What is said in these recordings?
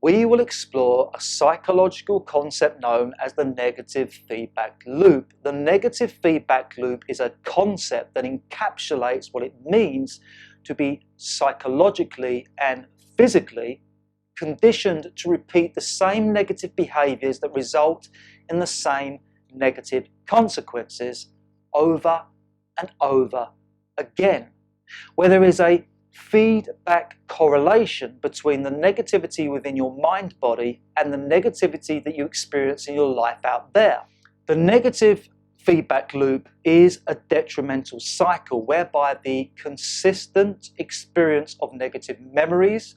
we will explore a psychological concept known as the negative feedback loop. The negative feedback loop is a concept that encapsulates what it means to be psychologically and physically conditioned to repeat the same negative behaviors that result in the same negative consequences over and over again, where there is a feedback correlation between the negativity within your mind body and the negativity that you experience in your life out there. The negative feedback loop is a detrimental cycle whereby the consistent experience of negative memories,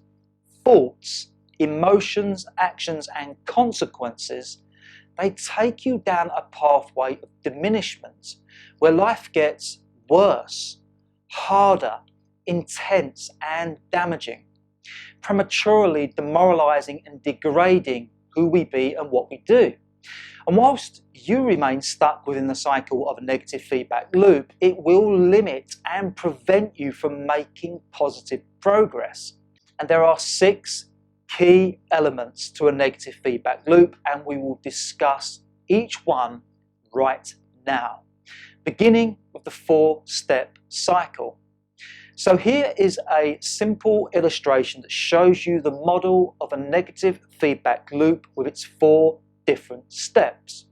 thoughts, emotions, actions and consequences, they take you down a pathway of diminishment where life gets worse, harder, intense and damaging, prematurely demoralizing and degrading who we be and what we do. And whilst you remain stuck within the cycle of a negative feedback loop, it will limit and prevent you from making positive progress. And there are 6 key elements to a negative feedback loop, and we will discuss each one right now, beginning with the 4-step cycle. So here is a simple illustration that shows you the model of a negative feedback loop with its 4 different steps.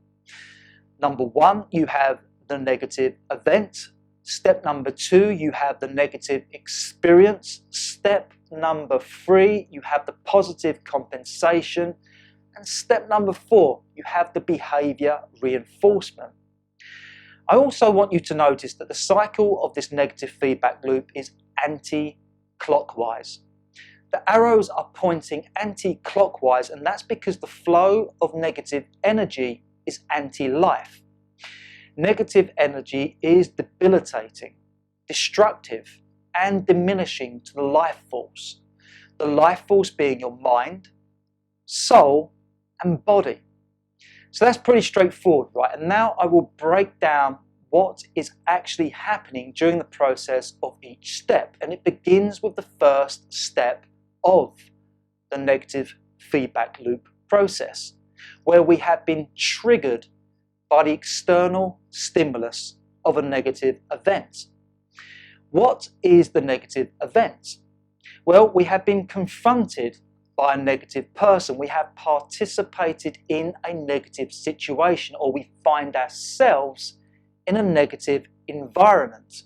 Number 1, you have the negative event. Step number 2, you have the negative experience. Step number 3, you have the positive compensation. And step number 4, you have the behavior reinforcement. I also want you to notice that the cycle of this negative feedback loop is anti-clockwise. The arrows are pointing anti-clockwise, and that's because the flow of negative energy is anti-life. Negative energy is debilitating, destructive, and diminishing to the life force. The life force being your mind, soul, and body. So that's pretty straightforward, right? And now I will break down what is actually happening during the process of each step. And it begins with the first step of the negative feedback loop process, where we have been triggered by the external stimulus of a negative event. What is the negative event? Well, we have been confronted by a negative person. We have participated in a negative situation, or we find ourselves in a negative environment.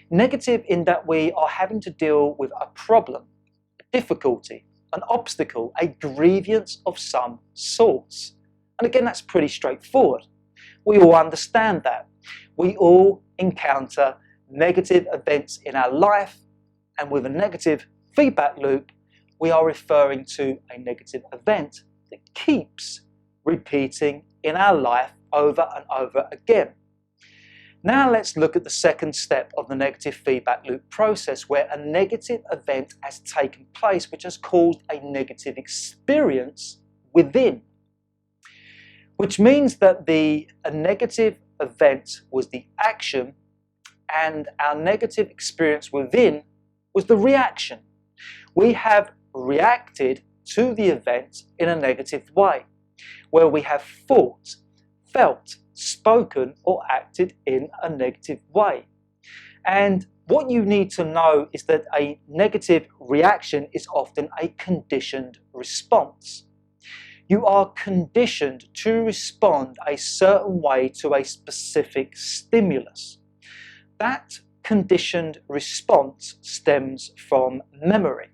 Negative in that we are having to deal with a problem, a difficulty, an obstacle, a grievance of some sorts. And again, that's pretty straightforward. We all understand that. We all encounter negative events in our life, and with a negative feedback loop, we are referring to a negative event that keeps repeating in our life over and over again. Now let's look at the second step of the negative feedback loop process, where a negative event has taken place which has caused a negative experience within. Which means that a negative event was the action and our negative experience within was the reaction. We have reacted to the event in a negative way, where we have thought, felt, spoken or acted in a negative way. And what you need to know is that a negative reaction is often a conditioned response. You are conditioned to respond a certain way to a specific stimulus. That conditioned response stems from memory.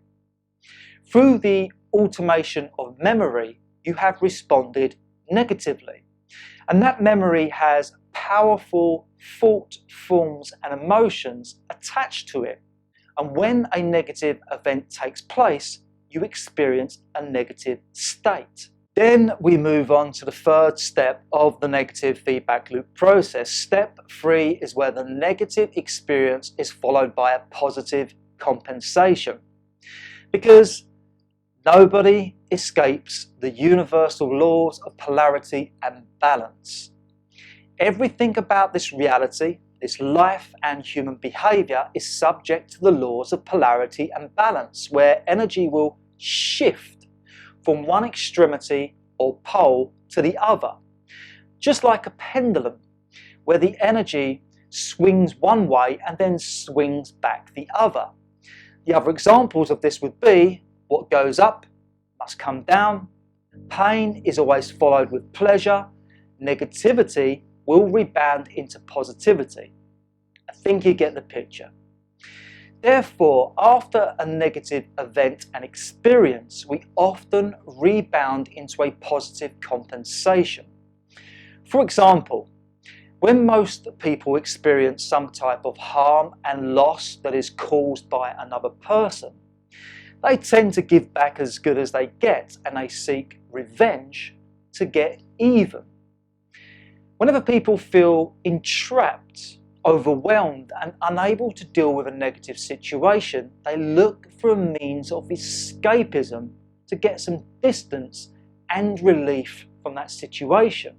Through the automation of memory, you have responded negatively. And that memory has powerful thought forms and emotions attached to it. And when a negative event takes place, you experience a negative state. Then we move on to the third step of the negative feedback loop process. Step 3 is where the negative experience is followed by a positive compensation. Because nobody escapes the universal laws of polarity and balance. Everything about this reality, this life and human behavior is subject to the laws of polarity and balance, where energy will shift from one extremity or pole to the other, just like a pendulum, where the energy swings one way and then swings back the other. The other examples of this would be, what goes up must come down, pain is always followed with pleasure, negativity will rebound into positivity. I think you get the picture. Therefore, after a negative event and experience, we often rebound into a positive compensation. For example, when most people experience some type of harm and loss that is caused by another person, they tend to give back as good as they get, and they seek revenge to get even. Whenever people feel entrapped, overwhelmed and unable to deal with a negative situation, they look for a means of escapism to get some distance and relief from that situation.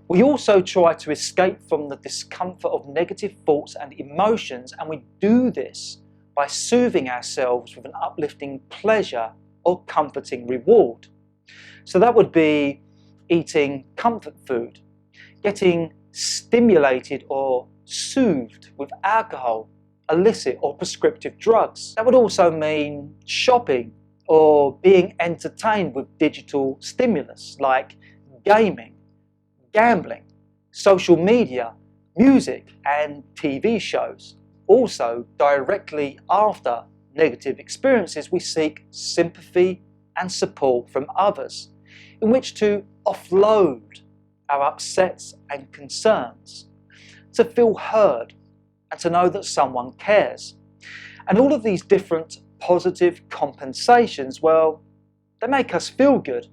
We also try to escape from the discomfort of negative thoughts and emotions, and we do this by soothing ourselves with an uplifting pleasure or comforting reward. So that would be eating comfort food, getting stimulated or soothed with alcohol, illicit or prescriptive drugs. That would also mean shopping or being entertained with digital stimulus like gaming, gambling, social media, music and TV shows. Also, directly after negative experiences, we seek sympathy and support from others, in which to offload our upsets and concerns, to feel heard and to know that someone cares. And all of these different positive compensations, well, they make us feel good.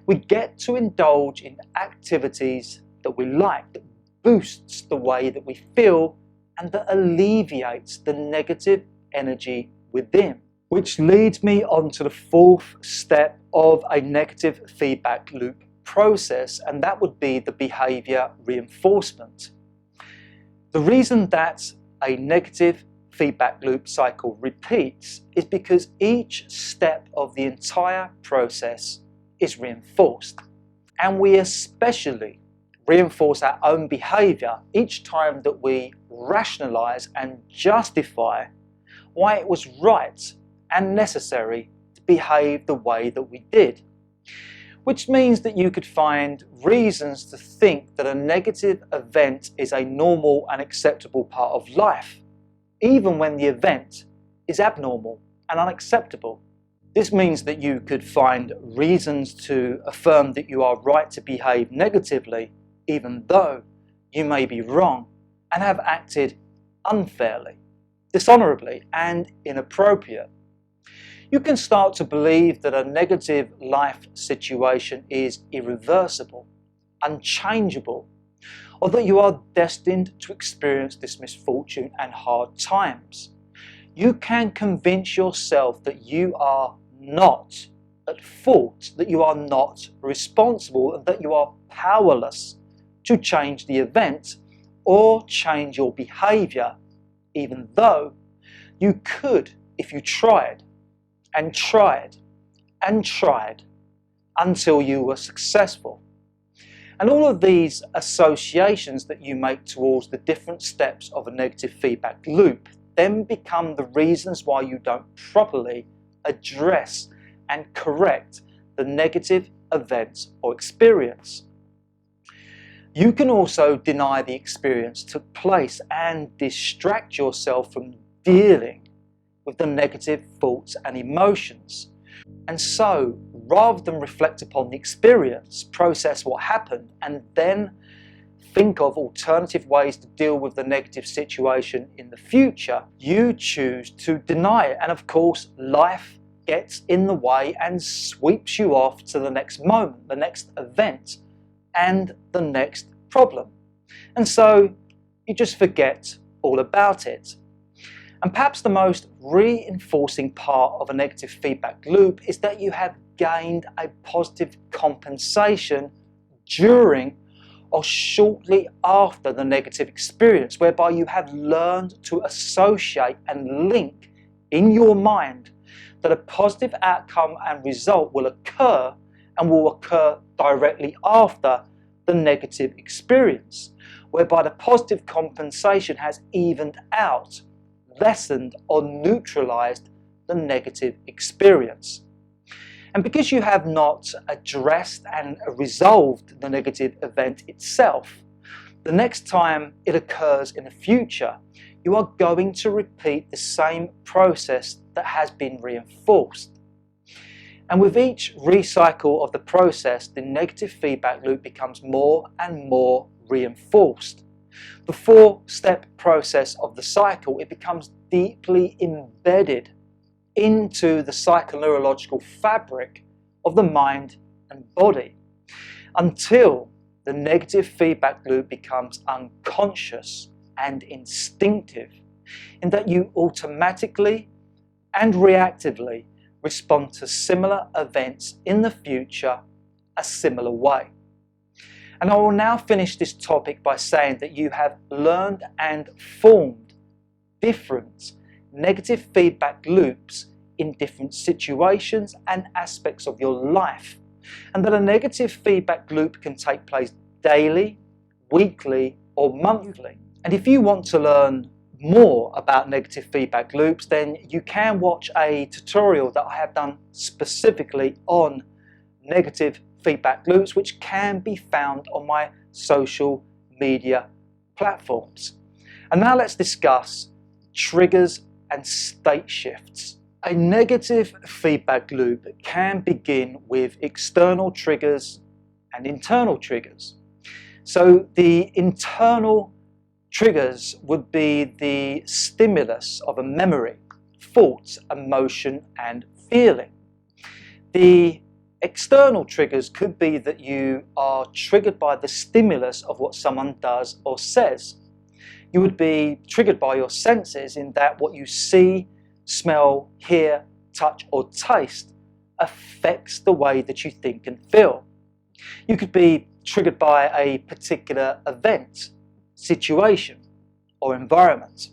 We get to indulge in activities that we like, that boosts the way that we feel and that alleviates the negative energy within. Which leads me on to the fourth step of a negative feedback loop process, and that would be the behavior reinforcement. The reason that a negative feedback loop cycle repeats is because each step of the entire process is reinforced, and we especially reinforce our own behavior each time that we rationalize and justify why it was right and necessary to behave the way that we did. Which means that you could find reasons to think that a negative event is a normal and acceptable part of life, even when the event is abnormal and unacceptable. This means that you could find reasons to affirm that you are right to behave negatively, even though you may be wrong and have acted unfairly, dishonorably, and inappropriate. You can start to believe that a negative life situation is irreversible, unchangeable, or that you are destined to experience this misfortune and hard times. You can convince yourself that you are not at fault, that you are not responsible, and that you are powerless to change the event or change your behavior, even though you could if you tried and tried and tried until you were successful. And all of these associations that you make towards the different steps of a negative feedback loop then become the reasons why you don't properly address and correct the negative event or experience. You can also deny the experience took place and distract yourself from dealing with the negative thoughts and emotions. And so, rather than reflect upon the experience, process what happened, and then think of alternative ways to deal with the negative situation in the future, you choose to deny it. And of course, life gets in the way and sweeps you off to the next moment, the next event, and the next problem. And so you just forget all about it. And perhaps the most reinforcing part of a negative feedback loop is that you have gained a positive compensation during or shortly after the negative experience, whereby you have learned to associate and link in your mind that a positive outcome and result will occur and will occur directly after the negative experience, whereby the positive compensation has evened out, lessened or neutralized the negative experience. And because you have not addressed and resolved the negative event itself, the next time it occurs in the future, you are going to repeat the same process that has been reinforced. And with each recycle of the process, the negative feedback loop becomes more and more reinforced. The four-step process of the cycle, it becomes deeply embedded into the psychoneurological fabric of the mind and body until the negative feedback loop becomes unconscious and instinctive, in that you automatically and reactively respond to similar events in the future a similar way. And I will now finish this topic by saying that you have learned and formed different negative feedback loops in different situations and aspects of your life, and that a negative feedback loop can take place daily, weekly, or monthly. And if you want to learn more about negative feedback loops, then you can watch a tutorial that I have done specifically on negative feedback loops, which can be found on my social media platforms. And now let's discuss triggers and state shifts. A negative feedback loop can begin with external triggers and internal triggers. So the internal triggers would be the stimulus of a memory, thought, emotion, and feeling. The external triggers could be that you are triggered by the stimulus of what someone does or says. You would be triggered by your senses in that what you see, smell, hear, touch, or taste affects the way that you think and feel. You could be triggered by a particular event, situation, or environment.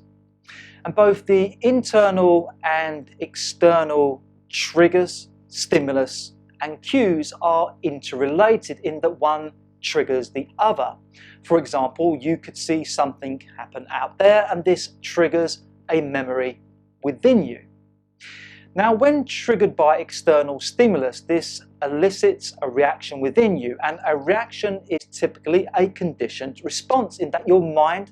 And both the internal and external triggers, stimulus, and cues are interrelated in that one triggers the other. For example, you could see something happen out there and this triggers a memory within you. Now, when triggered by external stimulus, this elicits a reaction within you, and a reaction is typically a conditioned response in that your mind,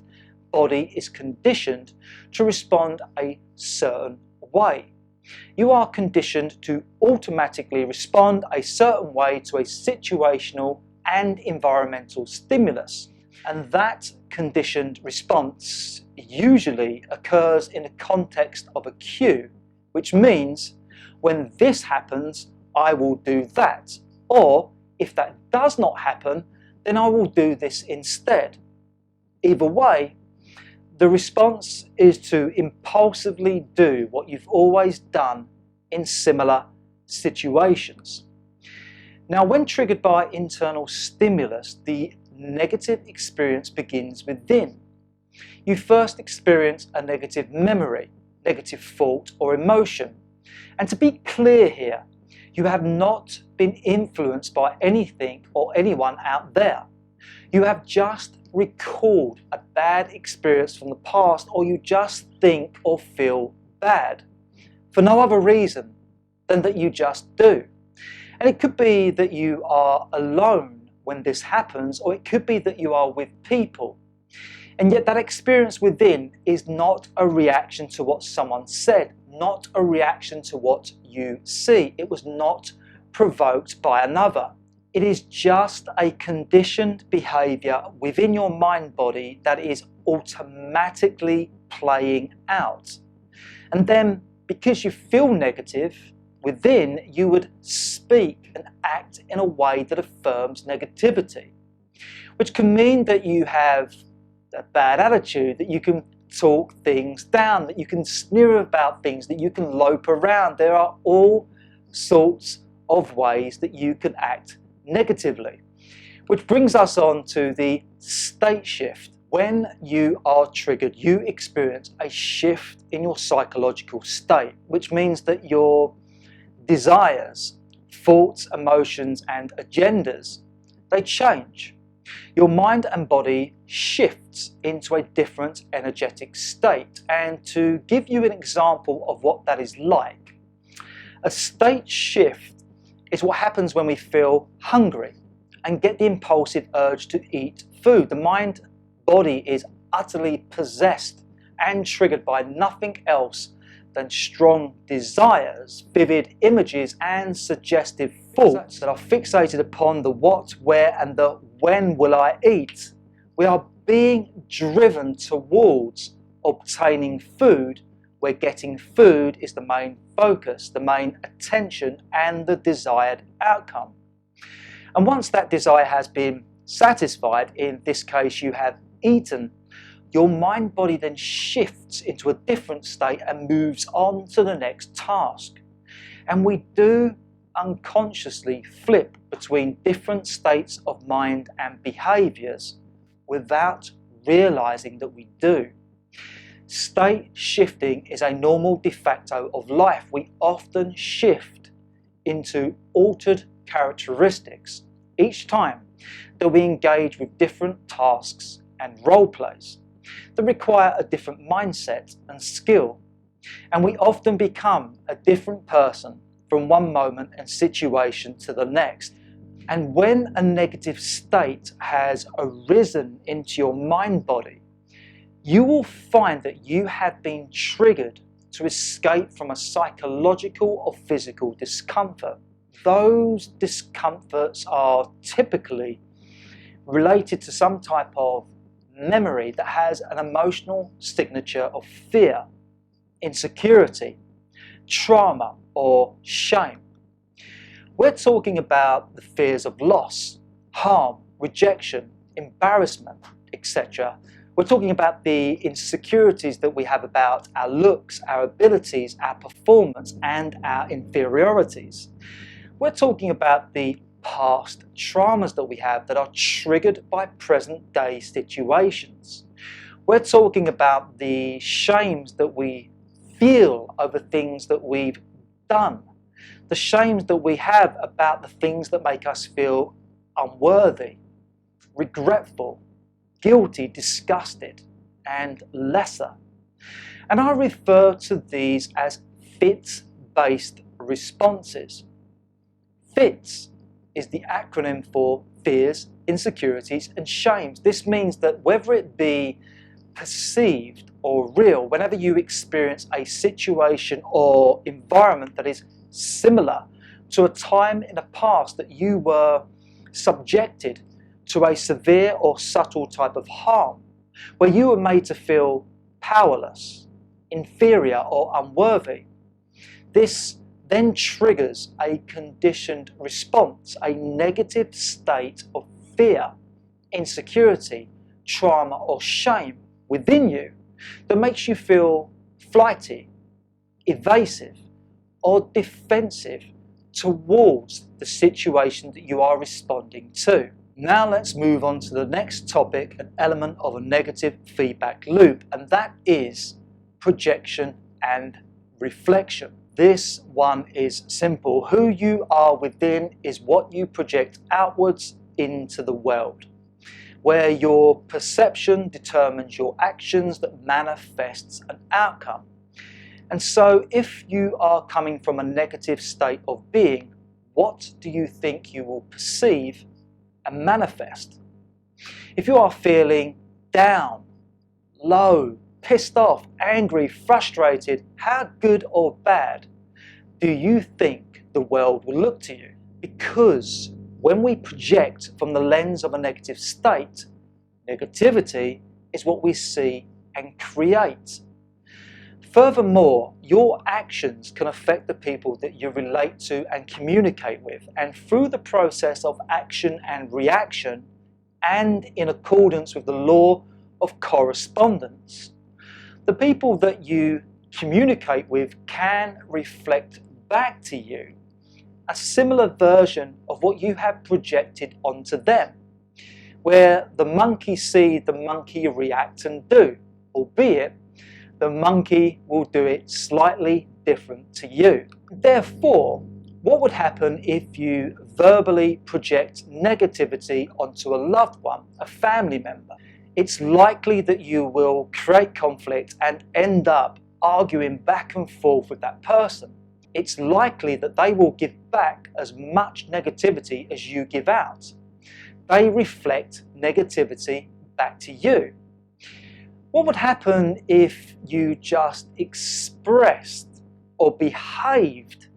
body is conditioned to respond a certain way. You are conditioned to automatically respond a certain way to a situational and environmental stimulus, and that conditioned response usually occurs in the context of a cue, which means when this happens, I will do that, or if that does not happen, then I will do this instead. Either way, the response is to impulsively do what you've always done in similar situations. Now, when triggered by internal stimulus, the negative experience begins within. You first experience a negative memory, negative thought or emotion. And to be clear here, you have not been influenced by anything or anyone out there. You have just recalled a bad experience from the past, or you just think or feel bad for no other reason than that you just do. And it could be that you are alone when this happens, or it could be that you are with people. And yet that experience within is not a reaction to what someone said, not a reaction to what you see. It was not provoked by another. It is just a conditioned behavior within your mind body that is automatically playing out. And then, because you feel negative within, you would speak and act in a way that affirms negativity, which can mean that you have a bad attitude, that you can talk things down, that you can sneer about things, that you can lope around. There are all sorts of ways that you can act negatively. Which brings us on to the state shift. When you are triggered, you experience a shift in your psychological state, which means that your desires, thoughts, emotions, and agendas, they change. Your mind and body shifts into a different energetic state. And to give you an example of what that is like, a state shift is what happens when we feel hungry and get the impulsive urge to eat food. The mind body is utterly possessed and triggered by nothing else than strong desires, vivid images, and suggestive thoughts that are fixated upon the what, where, and the when will I eat. We are being driven towards obtaining food, where getting food is the main focus, the main attention, and the desired outcome. And once that desire has been satisfied, in this case you have eaten, your mind body then shifts into a different state and moves on to the next task. And we do unconsciously flip between different states of mind and behaviors without realizing that we do. State shifting is a normal de facto of life. We often shift into altered characteristics each time that we engage with different tasks and role plays that require a different mindset and skill. And we often become a different person from one moment and situation to the next. And when a negative state has arisen into your mind body, you will find that you have been triggered to escape from a psychological or physical discomfort. Those discomforts are typically related to some type of memory that has an emotional signature of fear, insecurity, trauma, or shame. We're talking about the fears of loss, harm, rejection, embarrassment, etc. We're talking about the insecurities that we have about our looks, our abilities, our performance, and our inferiorities. We're talking about the past traumas that we have that are triggered by present day situations. We're talking about the shames that we feel over things that we've done, the shames that we have about the things that make us feel unworthy, regretful, guilty, disgusted, and lesser. And I refer to these as FITS-based responses. FITS is the acronym for fears, insecurities, and shames. This means that whether it be perceived or real, whenever you experience a situation or environment that is similar to a time in the past that you were subjected to a severe or subtle type of harm, where you were made to feel powerless, inferior, or unworthy, this then triggers a conditioned response, a negative state of fear, insecurity, trauma, or shame within you that makes you feel flighty, evasive, or defensive towards the situation that you are responding to. Now let's move on to the next topic, an element of a negative feedback loop, and that is projection and reflection. This one is simple. Who you are within is what you project outwards into the world, where your perception determines your actions that manifests an outcome. And so if you are coming from a negative state of being, what do you think you will perceive and manifest? If you are feeling down, low, pissed off, angry, frustrated, how good or bad do you think the world will look to you? Because when we project from the lens of a negative state, negativity is what we see and create. Furthermore, your actions can affect the people that you relate to and communicate with, and through the process of action and reaction, and in accordance with the law of correspondence, the people that you communicate with can reflect back to you a similar version of what you have projected onto them. where the monkey see, the monkey react and do, albeit the monkey will do it slightly different to you. Therefore, what would happen if you verbally project negativity onto a loved one, a family member? It's likely that you will create conflict and end up arguing back and forth with that person. It's likely that they will give back as much negativity as you give out. They reflect negativity back to you. What would happen if you just expressed or behaved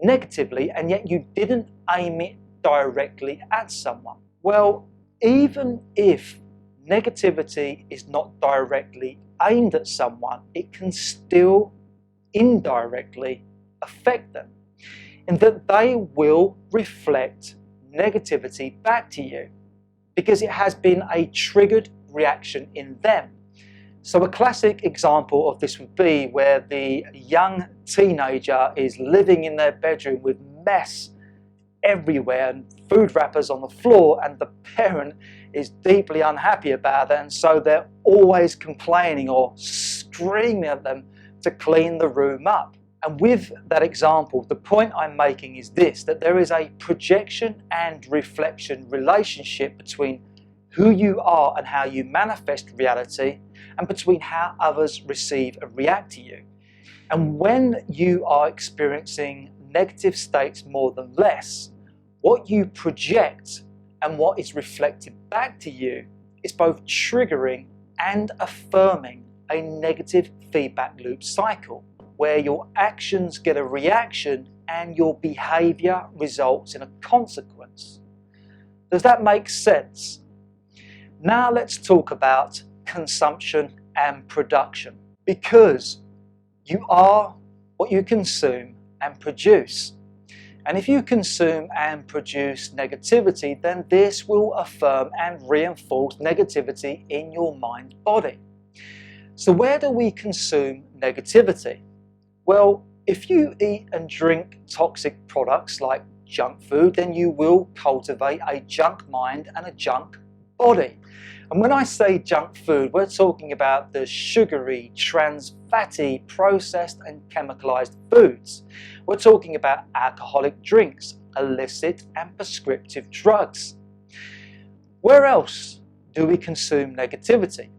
negatively and yet you didn't aim it directly at someone? Well, even if negativity is not directly aimed at someone, it can still indirectly affect them, in that they will reflect negativity back to you because it has been a triggered reaction in them. So a classic example of this would be where the young teenager is living in their bedroom with mess everywhere and food wrappers on the floor, and the parent is deeply unhappy about it, and so they're always complaining or screaming at them to clean the room up. And with that example, the point I'm making is this, that there is a projection and reflection relationship between who you are and how you manifest reality, and between how others receive and react to you. And when you are experiencing negative states more than less, what you project and what is reflected back to you is both triggering and affirming a negative feedback loop cycle, where your actions get a reaction and your behavior results in a consequence. Does that make sense? Now let's talk about consumption and production, because you are what you consume and produce. And if you consume and produce negativity, then this will affirm and reinforce negativity in your mind body. So where do we consume negativity? Well, if you eat and drink toxic products like junk food, then you will cultivate a junk mind and a junk body. And when I say junk food, we're talking about the sugary, trans fatty, processed and chemicalized foods. We're talking about alcoholic drinks, illicit and prescriptive drugs. Where else do we consume negativity?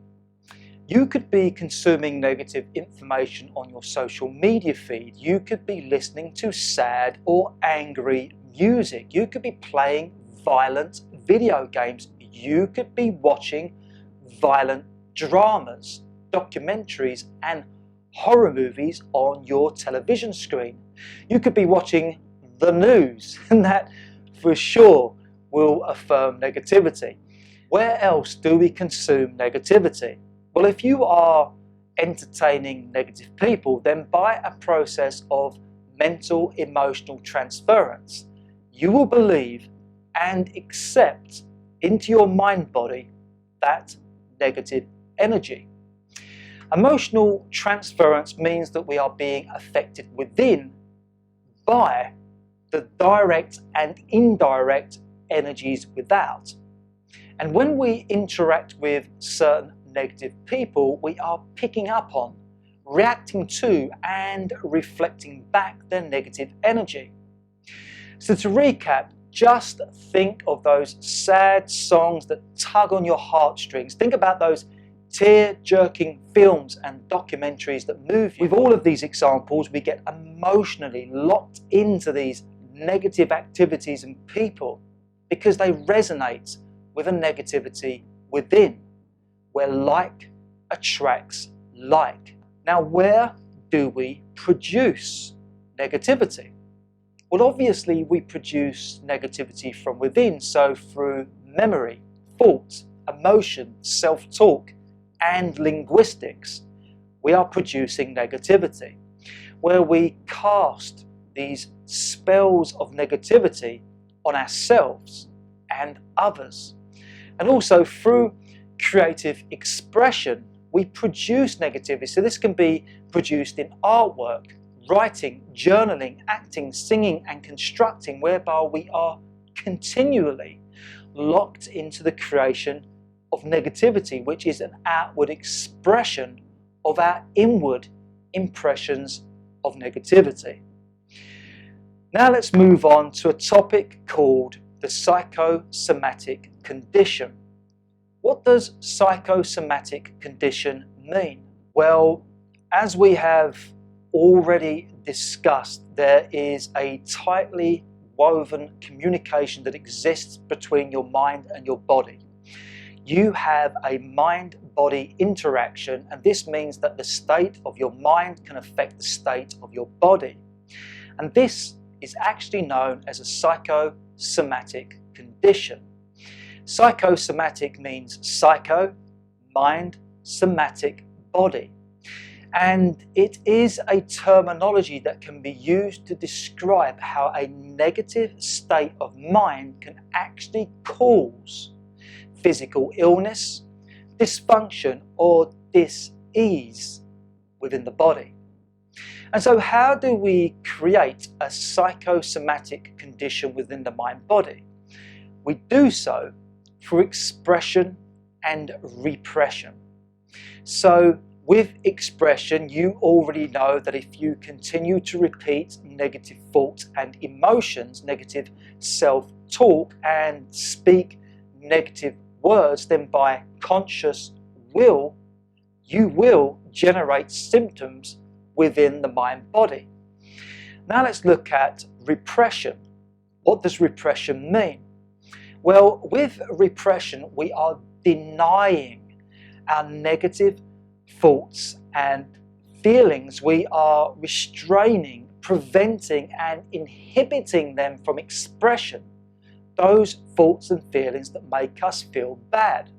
You could be consuming negative information on your social media feed. You could be listening to sad or angry music. You could be playing violent video games. You could be watching violent dramas, documentaries and horror movies on your television screen. You could be watching the news, and that for sure will affirm negativity. Where else do we consume negativity? Well, if you are entertaining negative people, then by a process of mental emotional transference, you will believe and accept into your mind body that negative energy. Emotional transference means that we are being affected within by the direct and indirect energies without. And when we interact with certain negative people, we are picking up on, reacting to and reflecting back their negative energy. So to recap, just think of those sad songs that tug on your heartstrings. Think about those tear-jerking films and documentaries that move you. With all of these examples, we get emotionally locked into these negative activities and people because they resonate with a negativity within, where like attracts like. Now, where do we produce negativity? Well, obviously we produce negativity from within, so through memory, thought, emotion, self-talk, and linguistics, we are producing negativity, where we cast these spells of negativity on ourselves and others. And also through creative expression, we produce negativity. So this can be produced in artwork, writing, journaling, acting, singing, and constructing, whereby we are continually locked into the creation of negativity, which is an outward expression of our inward impressions of negativity. Now let's move on to a topic called the psychosomatic condition. What does psychosomatic condition mean? Well, as we have already discussed, there is a tightly woven communication that exists between your mind and your body. You have a mind-body interaction, and this means that the state of your mind can affect the state of your body. And this is actually known as a psychosomatic condition. Psychosomatic means psycho, mind, somatic, body. And it is a terminology that can be used to describe how a negative state of mind can actually cause physical illness, dysfunction, or dis-ease within the body. And so how do we create a psychosomatic condition within the mind-body? We do so through expression and repression. So with expression, you already know that if you continue to repeat negative thoughts and emotions, negative self-talk, and speak negative words, then by conscious will, you will generate symptoms within the mind-body. Now let's look at repression. What does repression mean? Well, with repression, we are denying our negative thoughts and feelings. We are restraining, preventing, and inhibiting them from expression. Those thoughts and feelings that make us feel bad.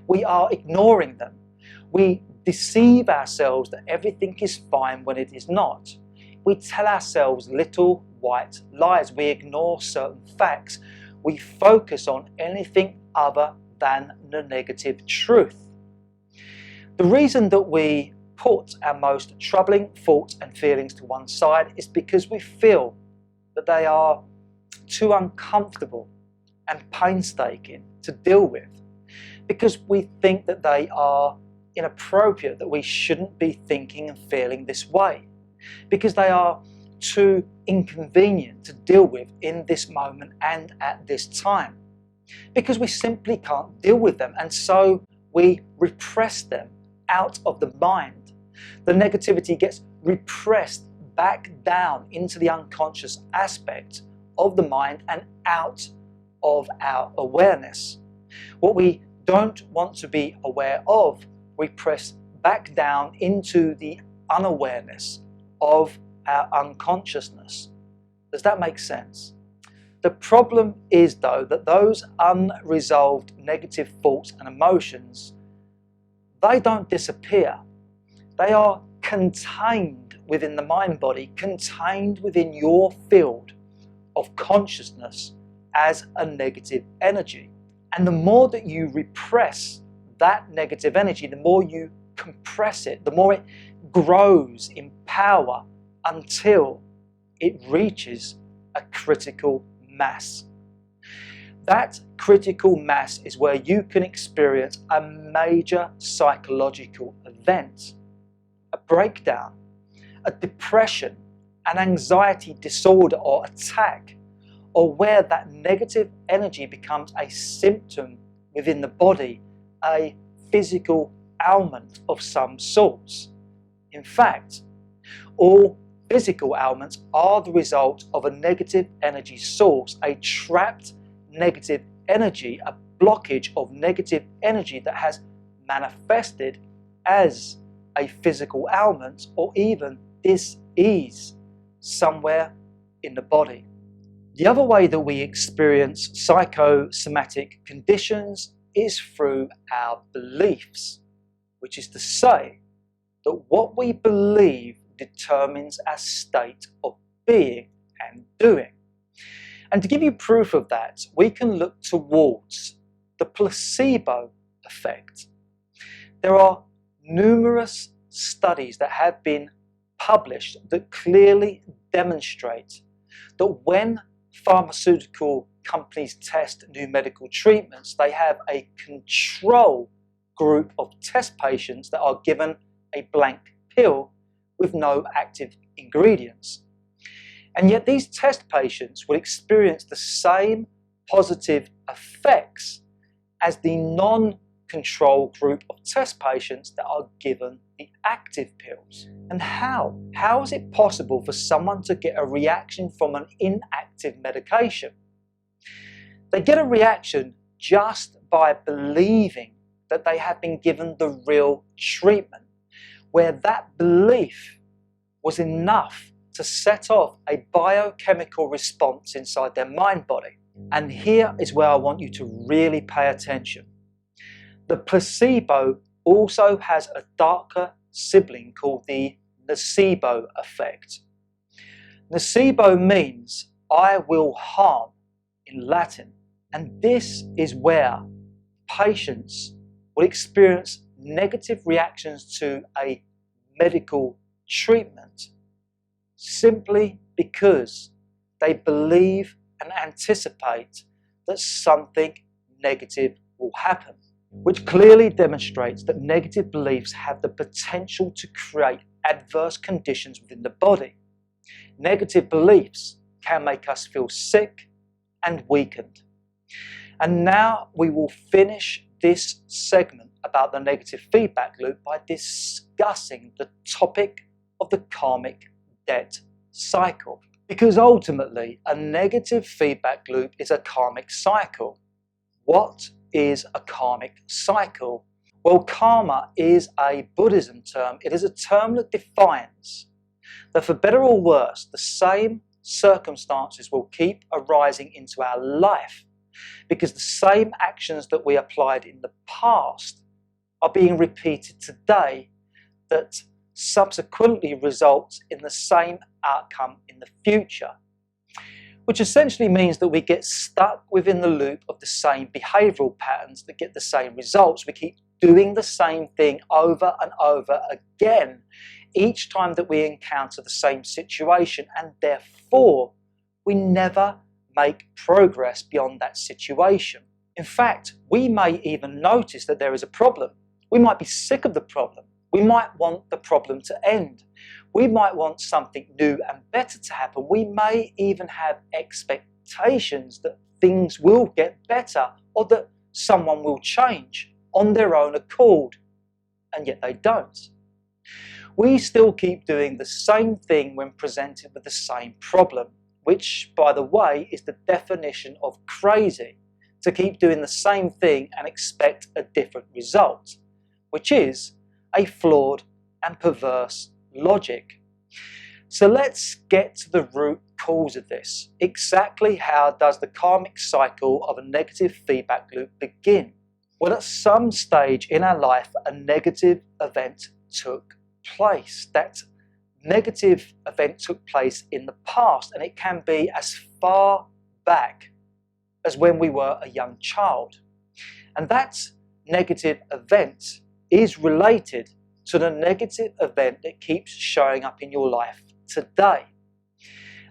We are ignoring them. We deceive ourselves that everything is fine when it is not. We tell ourselves little white lies. We ignore certain facts. We focus on anything other than the negative truth. The reason that we put our most troubling thoughts and feelings to one side is because we feel that they are too uncomfortable and painstaking to deal with, because we think that they are inappropriate, that we shouldn't be thinking and feeling this way, because they are too inconvenient to deal with in this moment and at this time, because we simply can't deal with them, and so we repress them out of the mind. The negativity gets repressed back down into the unconscious aspect of the mind and out of our awareness. What we don't want to be aware of, we press back down into the unawareness of our unconsciousness. Does that make sense? The problem is, though, that those unresolved negative thoughts and emotions, they don't disappear. They are contained within the mind-body, contained within your field of consciousness as a negative energy. And the more that you repress that negative energy, the more you compress it, the more it grows in power until it reaches a critical mass. That critical mass is where you can experience a major psychological event, a breakdown, a depression, an anxiety disorder or attack, or where that negative energy becomes a symptom within the body, a physical ailment of some sorts. In fact, all physical ailments are the result of a negative energy source, a trapped negative energy, a blockage of negative energy that has manifested as a physical ailment or even dis-ease somewhere in the body. The other way that we experience psychosomatic conditions is through our beliefs, which is to say that what we believe determines our state of being and doing. And to give you proof of that, we can look towards the placebo effect. There are numerous studies that have been published that clearly demonstrate that when pharmaceutical companies test new medical treatments, they have a control group of test patients that are given a blank pill with no active ingredients. And yet these test patients will experience the same positive effects as the non-control group of test patients that are given the active pills. And how? How is it possible for someone to get a reaction from an inactive medication? They get a reaction just by believing that they have been given the real treatment, where that belief was enough to set off a biochemical response inside their mind body. And here is where I want you to really pay attention. The placebo also has a darker sibling called the nocebo effect. Nocebo means I will harm in Latin, and this is where patients will experience negative reactions to a medical treatment simply because they believe and anticipate that something negative will happen, which clearly demonstrates that negative beliefs have the potential to create adverse conditions within the body. Negative beliefs can make us feel sick and weakened. And now we will finish this segment about the negative feedback loop by discussing the topic of the karmic debt cycle. Because ultimately, a negative feedback loop is a karmic cycle. What is a karmic cycle? Well, karma is a Buddhism term. It is a term that defines that for better or worse, the same circumstances will keep arising into our life because the same actions that we applied in the past are being repeated today that subsequently results in the same outcome in the future, which essentially means that we get stuck within the loop of the same behavioural patterns that get the same results. We keep doing the same thing over and over again each time that we encounter the same situation, and therefore we never make progress beyond that situation. In fact, we may even notice that there is a problem. We might be sick of the problem. We might want the problem to end. We might want something new and better to happen. We may even have expectations that things will get better or that someone will change on their own accord, and yet they don't. We still keep doing the same thing when presented with the same problem, which, by the way, is the definition of crazy, to keep doing the same thing and expect a different result, which is a flawed and perverse logic. So let's get to the root cause of this. Exactly how does the karmic cycle of a negative feedback loop begin? Well, at some stage in our life, a negative event took place. That negative event took place in the past, and it can be as far back as when we were a young child. And that negative event is related to the negative event that keeps showing up in your life today.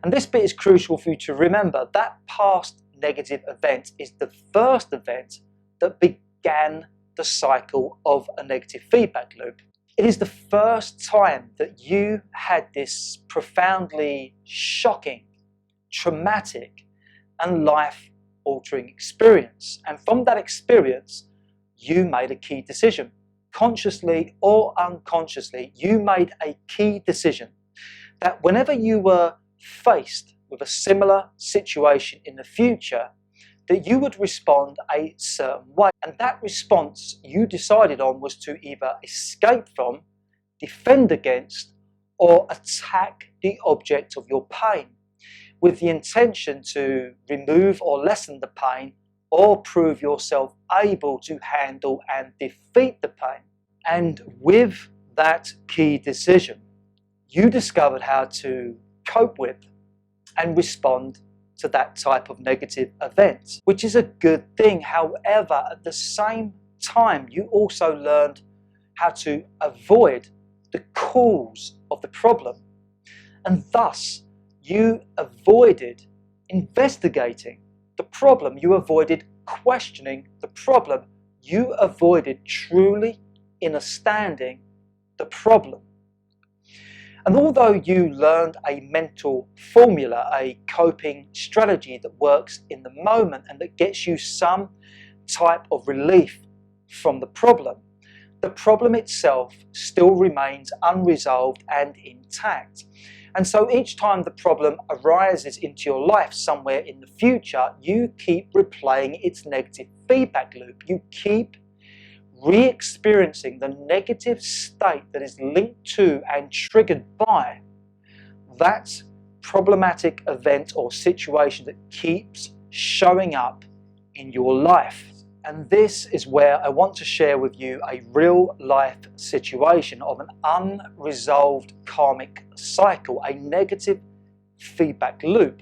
And this bit is crucial for you to remember. That past negative event is the first event that began the cycle of a negative feedback loop. It is the first time that you had this profoundly shocking, traumatic, and life-altering experience. And from that experience, you made a key decision. Consciously or unconsciously, you made a key decision that whenever you were faced with a similar situation in the future, that you would respond a certain way. And that response you decided on was to either escape from, defend against, or attack the object of your pain, with the intention to remove or lessen the pain or prove yourself able to handle and defeat the pain. And with that key decision, you discovered how to cope with and respond to that type of negative event, which is a good thing. However, at the same time, you also learned how to avoid the cause of the problem. And thus, you avoided investigating the the problem. You avoided questioning the problem. You avoided truly understanding the problem. And although you learned a mental formula, a coping strategy that works in the moment and that gets you some type of relief from the problem itself still remains unresolved and intact. And so each time the problem arises into your life somewhere in the future, you keep replaying its negative feedback loop. You keep re-experiencing the negative state that is linked to and triggered by that problematic event or situation that keeps showing up in your life. And this is where I want to share with you a real life situation of an unresolved karmic cycle, a negative feedback loop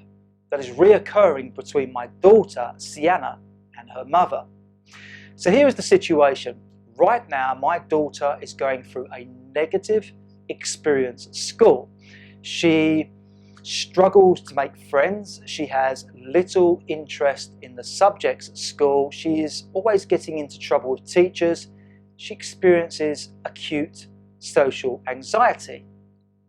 that is reoccurring between my daughter Sienna and her mother. So here is the situation. Right now, my daughter is going through a negative experience at school. She struggles to make friends. She has little interest in the subjects at school. She is always getting into trouble with teachers. She experiences acute social anxiety.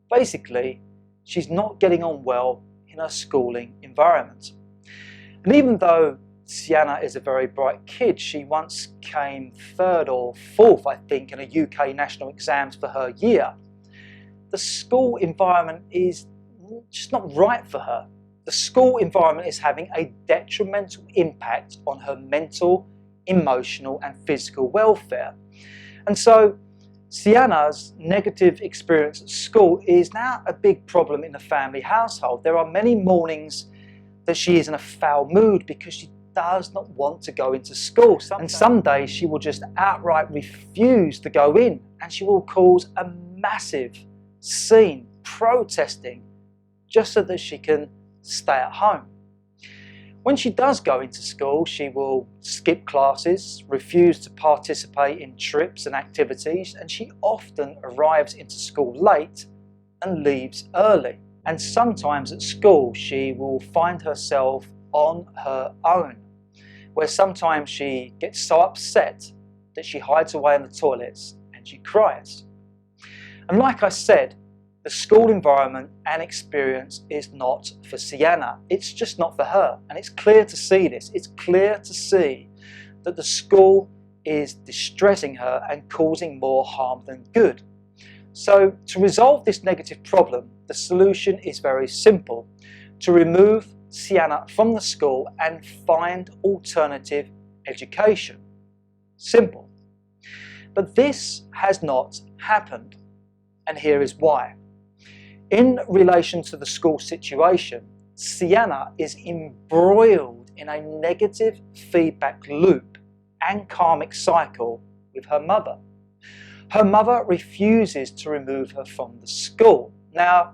Basically, she's not getting on well in her schooling environment. And even though Sienna is a very bright kid, she once came third or fourth, I think, in a UK national exams for her year. The school environment is just not right for her. The school environment is having a detrimental impact on her mental, emotional and physical welfare. And so Sienna's negative experience at school is now a big problem in the family household. There are many mornings that she is in a foul mood because she does not want to go into school. And some days she will just outright refuse to go in, and she will cause a massive scene, protesting, just so that she can stay at home. When she does go into school, she will skip classes, refuse to participate in trips and activities, and she often arrives into school late and leaves early. And sometimes at school, she will find herself on her own, where sometimes she gets so upset that she hides away in the toilets and she cries. And like I said, the school environment and experience is not for Sienna. It's just not for her. And it's clear to see this. It's clear to see that the school is distressing her and causing more harm than good. So to resolve this negative problem, the solution is very simple: to remove Sienna from the school and find alternative education. Simple. But this has not happened, and here is why. In relation to the school situation, Sienna is embroiled in a negative feedback loop and karmic cycle with her mother. Her mother refuses to remove her from the school. Now,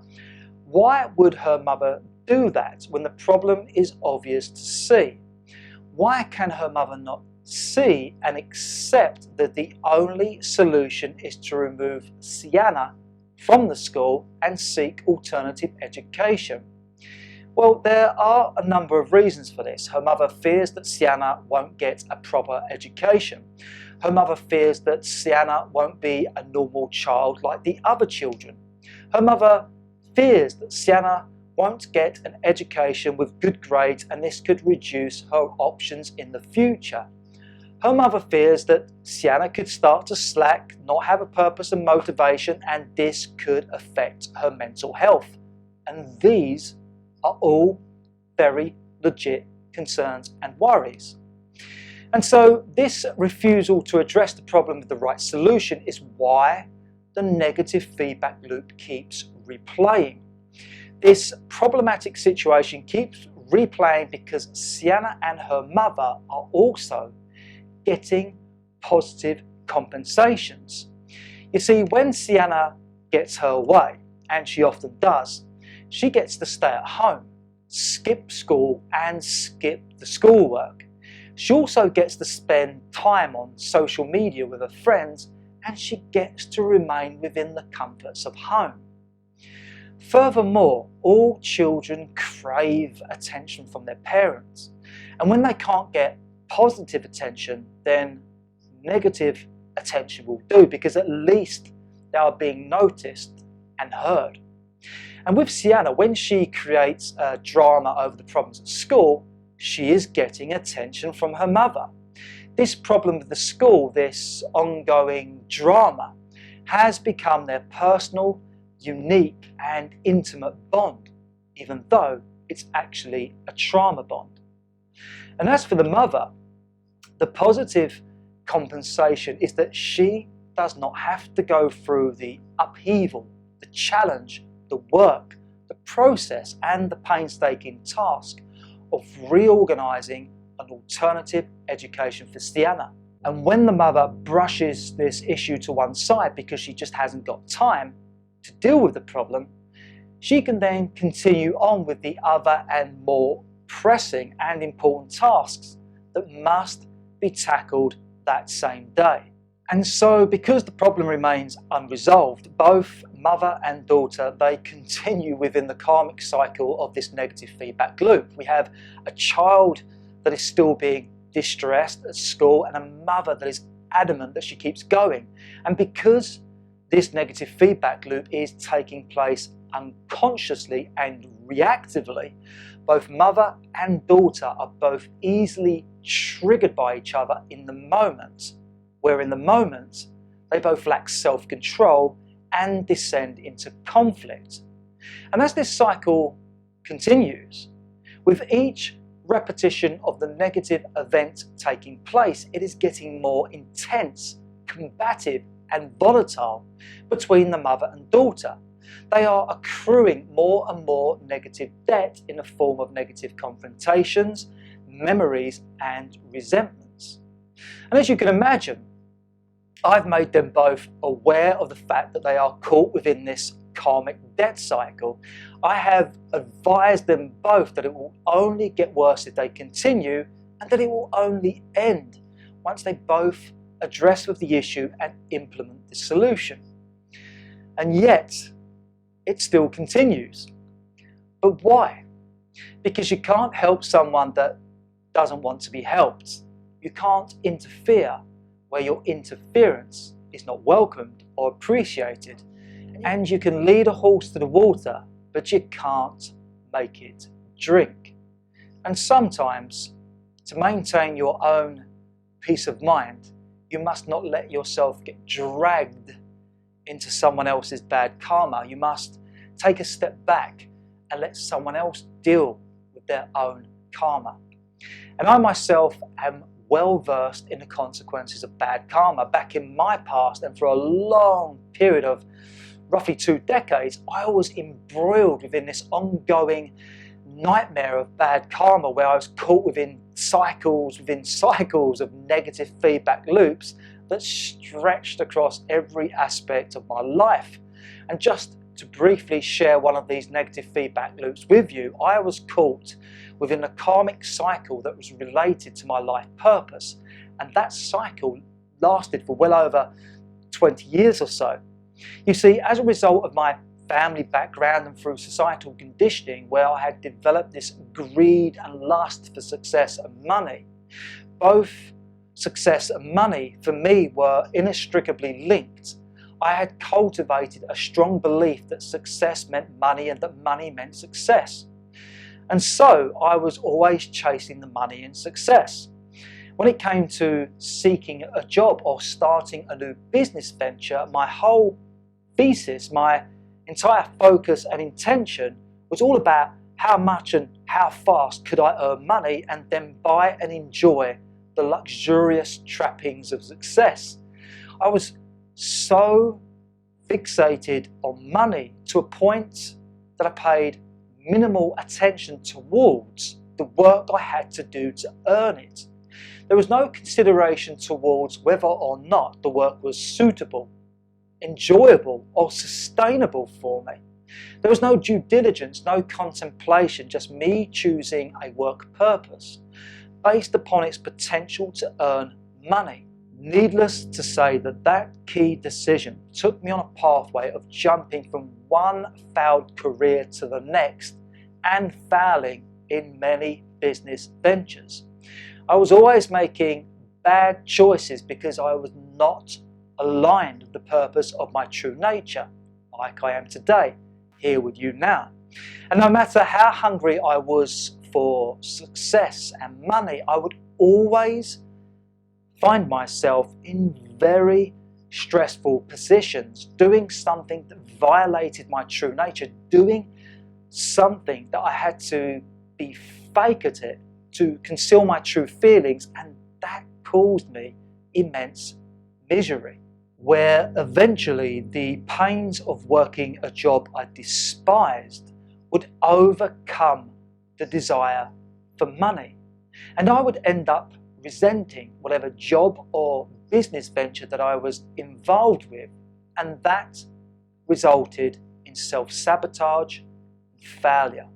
why would her mother do that when the problem is obvious to see? Why can her mother not see and accept that the only solution is to remove Sienna from the school and seek alternative education? Well, there are a number of reasons for this. Her mother fears that Sienna won't get a proper education. Her mother fears that Sienna won't be a normal child like the other children. Her mother fears that Sienna won't get an education with good grades, and this could reduce her options in the future. Her mother fears that Sienna could start to slack, not have a purpose and motivation, and this could affect her mental health. And these are all very legit concerns and worries. And so this refusal to address the problem with the right solution is why the negative feedback loop keeps replaying. This problematic situation keeps replaying because Sienna and her mother are also getting positive compensations. You see, when Sienna gets her way, and she often does, she gets to stay at home, skip school and skip the schoolwork. She also gets to spend time on social media with her friends, and she gets to remain within the comforts of home. Furthermore, all children crave attention from their parents. And when they can't get positive attention, then negative attention will do, because at least they are being noticed and heard. And with Sienna, when she creates a drama over the problems at school, she is getting attention from her mother. This problem with the school, this ongoing drama, has become their personal, unique and intimate bond, even though it's actually a trauma bond. And as for the mother, the positive compensation is that she does not have to go through the upheaval, the challenge, the work, the process and the painstaking task of reorganising an alternative education for Sienna. And when the mother brushes this issue to one side because she just hasn't got time to deal with the problem, she can then continue on with the other and more pressing and important tasks that must be tackled that same day. And so, because the problem remains unresolved, both mother and daughter, they continue within the karmic cycle of this negative feedback loop. We have a child that is still being distressed at school and a mother that is adamant that she keeps going. And because this negative feedback loop is taking place unconsciously and reactively, both mother and daughter are both easily triggered by each other in the moment, where in the moment they both lack self-control and descend into conflict. And as this cycle continues, with each repetition of the negative event taking place, it is getting more intense, combative and volatile between the mother and daughter. They are accruing more and more negative debt in the form of negative confrontations, memories and resentments. And as you can imagine, I've made them both aware of the fact that they are caught within this karmic debt cycle. I have advised them both that it will only get worse if they continue, and that it will only end once they both address with the issue and implement the solution. And yet, it still continues. But why? Because you can't help someone that doesn't want to be helped. You can't interfere where your interference is not welcomed or appreciated. And you can lead a horse to the water, but you can't make it drink. And sometimes, to maintain your own peace of mind, you must not let yourself get dragged into someone else's bad karma. You must take a step back and let someone else deal with their own karma. And I myself am well versed in the consequences of bad karma. Back in my past, and for a long period of roughly 2 decades, I was embroiled within this ongoing nightmare of bad karma, where I was caught within cycles of negative feedback loops that stretched across every aspect of my life. And just to briefly share one of these negative feedback loops with you, I was caught within a karmic cycle that was related to my life purpose. And that cycle lasted for well over 20 years or so. You see, as a result of my family background and through societal conditioning, where I had developed this greed and lust for success and money, both success and money for me were inextricably linked. I had cultivated a strong belief that success meant money and that money meant success. And so I was always chasing the money and success. When it came to seeking a job or starting a new business venture, my whole thesis, my entire focus and intention was all about how much and how fast could I earn money and then buy and enjoy the luxurious trappings of success. I was so fixated on money to a point that I paid minimal attention towards the work I had to do to earn it. There was no consideration towards whether or not the work was suitable, enjoyable or sustainable for me. There was no due diligence, no contemplation, just me choosing a work purpose based upon its potential to earn money. Needless to say that key decision took me on a pathway of jumping from one failed career to the next and failing in many business ventures. I was always making bad choices because I was not aligned with the purpose of my true nature, like I am today, here with you now. And no matter how hungry I was for success and money, I would always find myself in very stressful positions, doing something that violated my true nature, doing something that I had to be fake at it to conceal my true feelings, and that caused me immense misery, where eventually the pains of working a job I despised would overcome the desire for money, and I would end up resenting whatever job or business venture that I was involved with, and that resulted in self-sabotage and failure.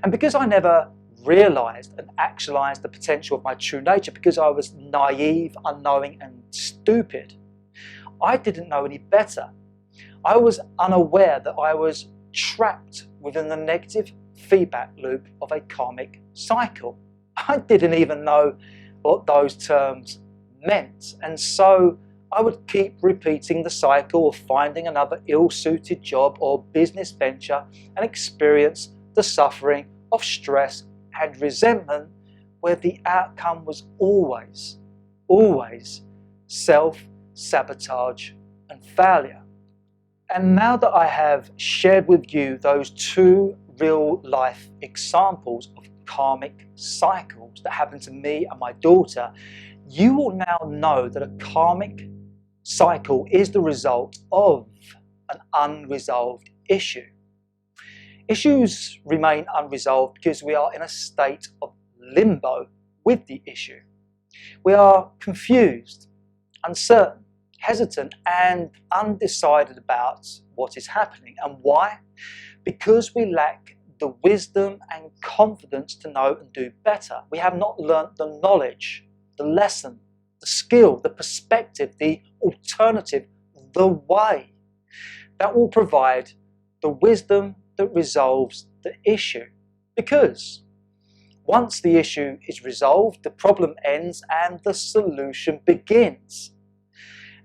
And because I never realized and actualized the potential of my true nature, because I was naive, unknowing and stupid, I didn't know any better. I was unaware that I was trapped within the negative feedback loop of a karmic cycle. I didn't even know what those terms meant, and so I would keep repeating the cycle of finding another ill-suited job or business venture and experience the suffering of stress and resentment, where the outcome was always self-sabotage and failure. And now that I have shared with you those two real-life examples of karmic cycles that happened to me and my daughter, you will now know that a karmic cycle is the result of an unresolved issue. Issues remain unresolved because we are in a state of limbo with the issue. We are confused, uncertain, hesitant and undecided about what is happening. And why? Because we lack the wisdom and confidence to know and do better. We have not learnt the knowledge, the lesson, the skill, the perspective, the alternative, the way that will provide the wisdom that resolves the issue. Because once the issue is resolved, the problem ends and the solution begins.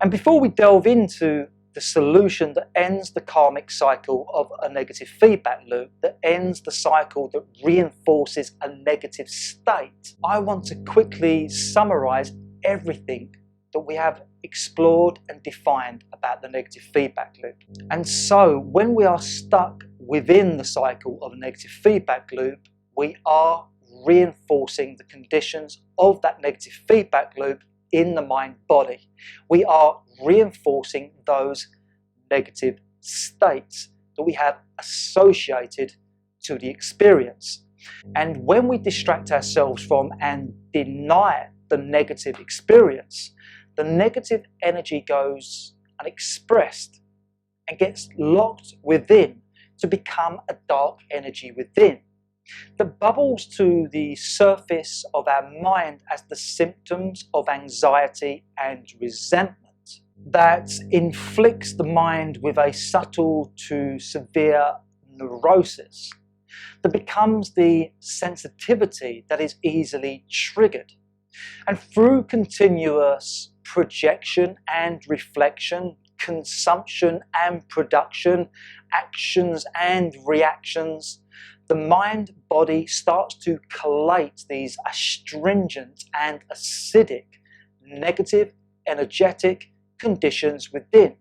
And before we delve into the solution that ends the karmic cycle of a negative feedback loop, that ends the cycle that reinforces a negative state, I want to quickly summarize everything that we have explored and defined about the negative feedback loop. And so when we are stuck within the cycle of a negative feedback loop, we are reinforcing the conditions of that negative feedback loop in the mind body. We are reinforcing those negative states that we have associated to the experience. And when we distract ourselves from and deny the negative experience, the negative energy goes unexpressed and gets locked within to become a dark energy within, that bubbles to the surface of our mind as the symptoms of anxiety and resentment, that inflicts the mind with a subtle to severe neurosis, that becomes the sensitivity that is easily triggered. And through continuous projection and reflection, consumption and production, actions and reactions, the mind-body starts to collate these astringent and acidic, negative, energetic conditions within.